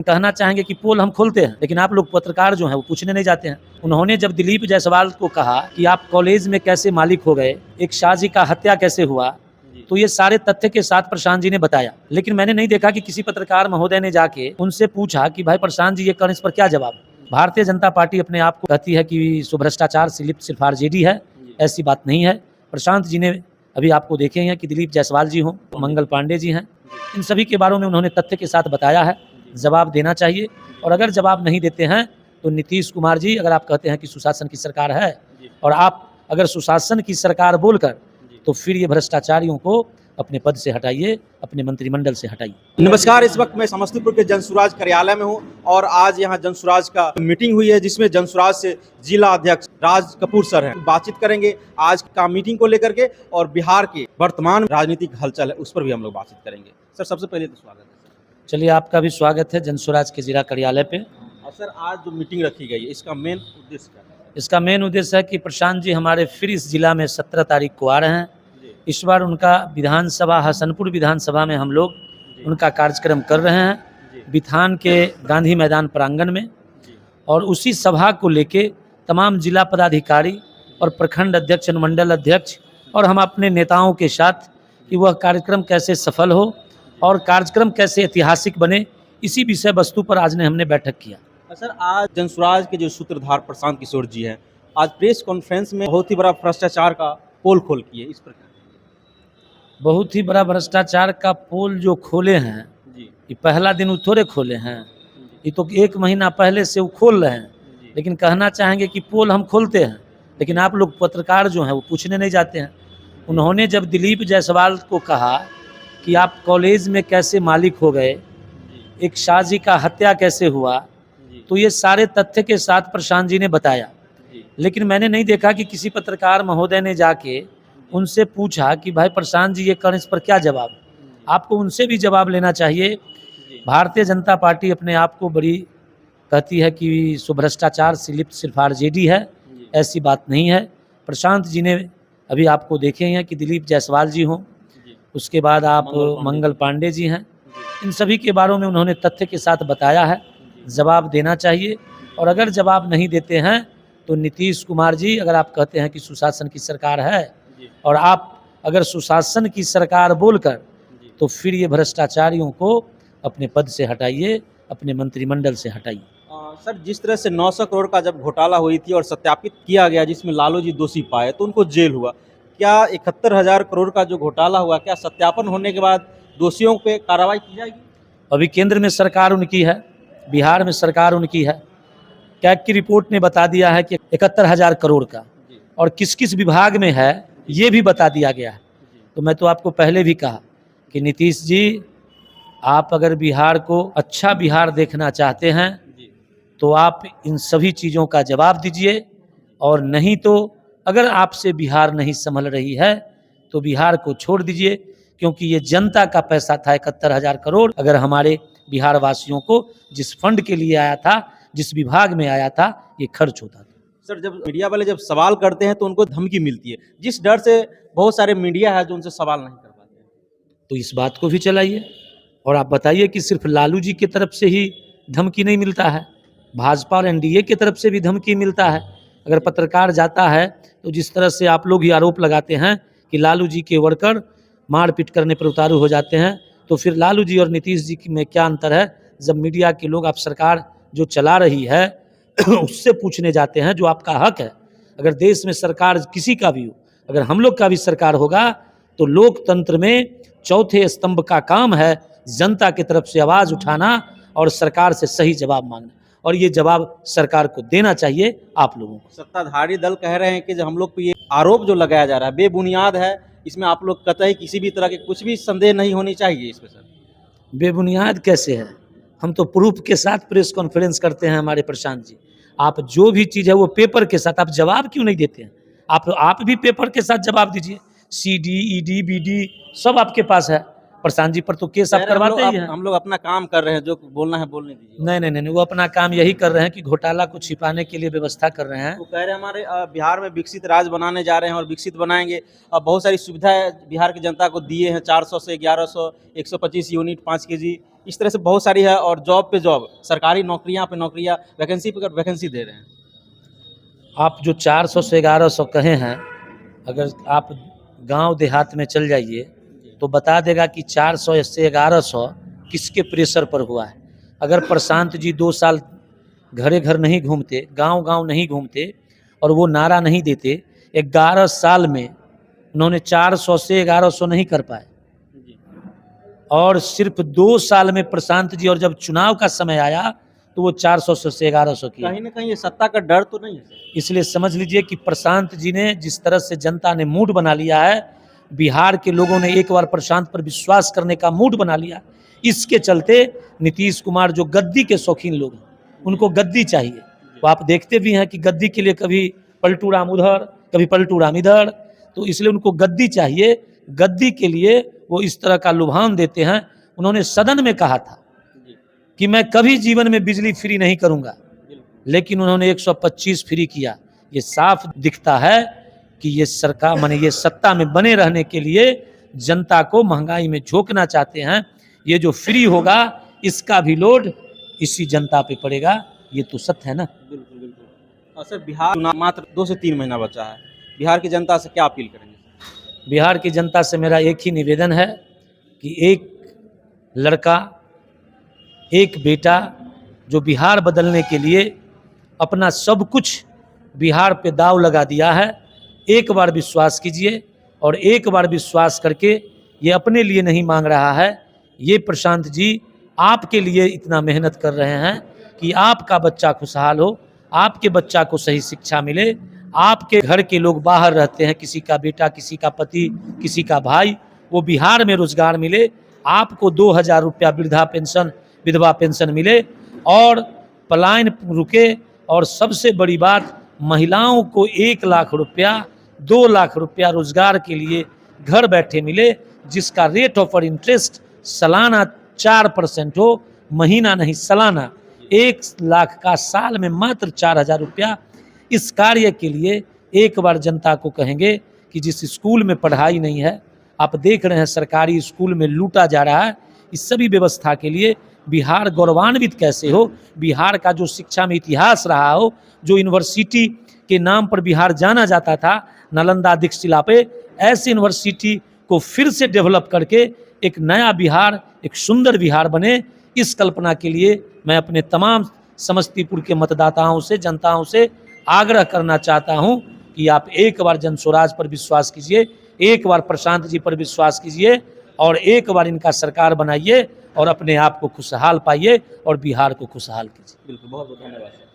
कहना चाहेंगे कि पोल हम खोलते हैं, लेकिन आप लोग पत्रकार जो हैं वो पूछने नहीं जाते हैं। उन्होंने जब दिलीप जायसवाल को कहा कि आप कॉलेज में कैसे मालिक हो गए, एक शाहजी का हत्या कैसे हुआ, तो ये सारे तथ्य के साथ प्रशांत जी ने बताया। लेकिन मैंने नहीं देखा कि किसी पत्रकार महोदय ने जाके उनसे पूछा कि भाई प्रशांत जी ये करें, इस पर क्या जवाब। भारतीय जनता पार्टी अपने आप को कहती है कि भ्रष्टाचार से लिप्त सिर्फ आरजेडी है, ऐसी बात नहीं है। प्रशांत जी ने अभी आपको देखे हैं कि दिलीप जायसवाल जी हों, मंगल पांडे जी हैं, इन सभी के बारे में उन्होंने तथ्य के साथ बताया है। जवाब देना चाहिए, और अगर जवाब नहीं देते हैं तो नीतीश कुमार जी, अगर आप कहते हैं कि सुशासन की सरकार है और आप अगर सुशासन की सरकार बोलकर, तो फिर ये भ्रष्टाचारियों को अपने पद से हटाइए, अपने मंत्रिमंडल से हटाइए। नमस्कार, इस वक्त मैं समस्तीपुर के जनसुराज कार्यालय में हूं और आज यहां जनसुराज का मीटिंग हुई है, जिसमें जनसुराज से जिला अध्यक्ष राज कपूर सर हैं। बातचीत करेंगे आज का मीटिंग को लेकर के और बिहार के वर्तमान राजनीतिक हलचल है उस पर भी हम लोग बातचीत करेंगे। सर, सबसे पहले तो स्वागत है। चलिए, आपका भी स्वागत है जनसुराज के जिला कार्यालय पे। और सर, आज जो मीटिंग रखी गई है इसका मेन उद्देश्य क्या है? इसका मेन उद्देश्य है कि प्रशांत जी हमारे फिर इस जिला में 17 तारीख को आ रहे हैं। इस बार उनका विधानसभा हसनपुर विधानसभा में हम लोग उनका कार्यक्रम कर रहे हैं, बिथान के गांधी मैदान प्रांगण में। और उसी सभा को लेके तमाम जिला पदाधिकारी और प्रखंड अध्यक्ष, अनुमंडल अध्यक्ष और हम अपने नेताओं के साथ कि वह कार्यक्रम कैसे सफल हो और कार्यक्रम कैसे ऐतिहासिक बने, इसी विषय वस्तु पर आज ने हमने बैठक किया। सर, आज जनसुराज के जो सूत्रधार प्रशांत किशोर जी हैं, आज प्रेस कॉन्फ्रेंस में बहुत ही बड़ा भ्रष्टाचार का पोल खोल किए, इस पर बहुत ही बड़ा भ्रष्टाचार का पोल जो खोले हैं जी, ये पहला दिन वो थोड़े खोले हैं, ये तो 1 महीना पहले से वो खोल रहे हैं। लेकिन कहना चाहेंगे कि पोल हम खोलते हैं, लेकिन आप लोग पत्रकार जो हैं वो पूछने नहीं जाते हैं। उन्होंने जब दिलीप जायसवाल को कहा कि आप कॉलेज में कैसे मालिक हो गए, एक शाहजी का हत्या कैसे हुआ, तो ये सारे तथ्य के साथ प्रशांत जी ने बताया। लेकिन मैंने नहीं देखा कि किसी पत्रकार महोदय ने जाके उनसे पूछा कि भाई प्रशांत जी ये करें, इस पर क्या जवाब। आपको उनसे भी जवाब लेना चाहिए। भारतीय जनता पार्टी अपने आप को बड़ी कहती है कि भ्रष्टाचार से लिप्त सिर्फ आरजेडी है, ऐसी बात नहीं है। प्रशांत जी ने अभी आपको देखे हैं कि दिलीप जायसवाल जी हों, उसके बाद आप मंगल पांडे जी हैं, इन सभी के बारे में उन्होंने तथ्य के साथ बताया है। जवाब देना चाहिए, और अगर जवाब नहीं देते हैं तो नीतीश कुमार जी, अगर आप कहते हैं कि सुशासन की सरकार है और आप अगर सुशासन की सरकार बोलकर, तो फिर ये भ्रष्टाचारियों को अपने पद से हटाइए, अपने मंत्रिमंडल से हटाइए। सर, जिस तरह से 900 करोड़ का जब घोटाला हुई थी और सत्यापित किया गया, जिसमें लालू जी दोषी पाए तो उनको जेल हुआ, क्या 71,000 करोड़ का जो घोटाला हुआ, क्या सत्यापन होने के बाद दोषियों पे कार्रवाई की जाएगी? अभी केंद्र में सरकार उनकी है, बिहार में सरकार उनकी है। कैग की रिपोर्ट ने बता दिया है कि 71,000 करोड़ का, और किस किस विभाग में है ये भी बता दिया गया है। तो मैं तो आपको पहले भी कहा कि नीतीश जी, आप अगर बिहार को अच्छा बिहार देखना चाहते हैं तो आप इन सभी चीज़ों का जवाब दीजिए, और नहीं तो अगर आपसे बिहार नहीं संभल रही है तो बिहार को छोड़ दीजिए, क्योंकि ये जनता का पैसा था 71,000 करोड़। अगर हमारे बिहार वासियों को जिस फंड के लिए आया था, जिस विभाग में आया था, ये खर्च होता था। सर, जब मीडिया वाले जब सवाल करते हैं तो उनको धमकी मिलती है, जिस डर से बहुत सारे मीडिया है जो उनसे सवाल नहीं कर पाते हैं। तो इस बात को भी चलाइए, और आप बताइए कि सिर्फ लालू जी की तरफ से ही धमकी नहीं मिलता है, भाजपा और एनडीए की तरफ से भी धमकी मिलता है। अगर पत्रकार जाता है तो जिस तरह से आप लोग ही आरोप लगाते हैं कि लालू जी के वर्कर मारपीट करने पर उतारू हो जाते हैं, तो फिर लालू जी और नीतीश जी में क्या अंतर है? जब मीडिया के लोग आप सरकार जो चला रही है उससे पूछने जाते हैं, जो आपका हक है। अगर देश में सरकार किसी का भी हो, अगर हम लोग का भी सरकार होगा, तो लोकतंत्र में चौथे स्तंभ का काम है जनता की तरफ से आवाज़ उठाना और सरकार से सही जवाब मांगना, और ये जवाब सरकार को देना चाहिए आप लोगों को। सत्ताधारी दल कह रहे हैं कि जो हम लोग पे ये आरोप जो लगाया जा रहा है बेबुनियाद है, इसमें आप लोग कतई किसी भी तरह के कुछ भी संदेह नहीं होनी चाहिए इसमें। सर, बेबुनियाद कैसे है? हम तो प्रूफ के साथ प्रेस कॉन्फ्रेंस करते हैं हमारे प्रशांत जी। आप जो भी चीज़ है वो पेपर के साथ, आप जवाब क्यों नहीं देते हैं? आप भी पेपर के साथ जवाब दीजिए। CD, ED, BD सब आपके पास है, प्रशांत जी पर तो केस आप कह रहे हैं करवाते ही हैं। हम लोग अपना काम कर रहे हैं, जो बोलना है बोलने दीजिए। नहीं नहीं नहीं नहीं, वो अपना काम यही कर रहे हैं कि घोटाला को छिपाने के लिए व्यवस्था कर रहे हैं। वो कह रहे हैं हमारे बिहार में विकसित राज्य बनाने जा रहे हैं और विकसित बनाएंगे। अब बहुत सारी सुविधाएं बिहार की जनता को दिए हैं, 400 से 1100, 125 यूनिट 5 केजी, इस तरह से बहुत सारी है। और जॉब पे जॉब, सरकारी नौकरियां पे नौकरियां, वैकेंसी पे वैकेंसी दे रहे हैं। आप जो 400 से 1100 कहे हैं, अगर आप गांव देहात में चल जाइए तो बता देगा कि 400 से 1100 किसके प्रेशर पर हुआ है। अगर प्रशांत जी 2 साल घरे घर नहीं घूमते, गांव गांव नहीं घूमते और वो नारा नहीं देते, 11 साल में उन्होंने 400 से 1100 नहीं कर पाए। और सिर्फ 2 साल में प्रशांत जी, और जब चुनाव का समय आया तो वो 400 से 1100 किए। कहीं ना कहीं ये सत्ता का डर तो नहीं है सर? इसलिए समझ लीजिए कि प्रशांत जी ने जिस तरह से जनता ने मूड बना लिया है, बिहार के लोगों ने एक बार प्रशांत पर विश्वास करने का मूड बना लिया। इसके चलते नीतीश कुमार जो गद्दी के शौकीन लोग हैं, उनको गद्दी चाहिए। तो आप देखते भी हैं कि गद्दी के लिए कभी पलटू राम उधर, कभी पलटू राम इधर, तो इसलिए उनको गद्दी चाहिए। गद्दी के लिए वो इस तरह का लुभान देते हैं। उन्होंने सदन में कहा था कि मैं कभी जीवन में बिजली फ्री नहीं करूंगा, लेकिन उन्होंने 125 फ्री किया। ये साफ दिखता है कि ये सरकार माने ये सत्ता में बने रहने के लिए जनता को महंगाई में झोंकना चाहते हैं। ये जो फ्री होगा इसका भी लोड इसी जनता पे पड़ेगा, ये तो सत्य है ना। बिल्कुल बिल्कुल। और सर बिहार चुनाव मात्र 2 से 3 महीना बचा है, बिहार की जनता से क्या अपील करेंगे? बिहार की जनता से मेरा एक ही निवेदन है कि एक लड़का, एक बेटा जो बिहार बदलने के लिए अपना सब कुछ बिहार पे दाव लगा दिया है, एक बार विश्वास कीजिए। और एक बार विश्वास करके, ये अपने लिए नहीं मांग रहा है, ये प्रशांत जी आपके लिए इतना मेहनत कर रहे हैं कि आपका बच्चा खुशहाल हो, आपके बच्चा को सही शिक्षा मिले, आपके घर के लोग बाहर रहते हैं, किसी का बेटा, किसी का पति, किसी का भाई, वो बिहार में रोजगार मिले, आपको 2000 रुपया वृद्धा पेंशन, विधवा पेंशन मिले और पलायन रुके। और सबसे बड़ी बात, महिलाओं को 1 लाख रुपया, 2 लाख रुपया रोजगार के लिए घर बैठे मिले, जिसका रेट ऑफ इंटरेस्ट सालाना 4% हो, महीना नहीं सालाना। 1 लाख का साल में मात्र 4000 रुपया। इस कार्य के लिए एक बार जनता को कहेंगे कि जिस स्कूल में पढ़ाई नहीं है, आप देख रहे हैं सरकारी स्कूल में लूटा जा रहा है, इस सभी व्यवस्था के लिए बिहार गौरवान्वित कैसे हो, बिहार का जो शिक्षा में इतिहास रहा हो, जो यूनिवर्सिटी के नाम पर बिहार जाना जाता था, नालंदा, दीक्षशिला पे, ऐसी यूनिवर्सिटी को फिर से डेवलप करके एक नया बिहार, एक सुंदर बिहार बने, इस कल्पना के लिए मैं अपने तमाम समस्तीपुर के मतदाताओं से, जनताओं से आग्रह करना चाहता हूं कि आप एक बार जन स्वराज पर विश्वास कीजिए, एक बार प्रशांत जी पर विश्वास कीजिए और एक बार इनका सरकार बनाइए और अपने आप को खुशहाल पाइए और बिहार को खुशहाल कीजिए। बिल्कुल, बहुत बहुत धन्यवाद सर।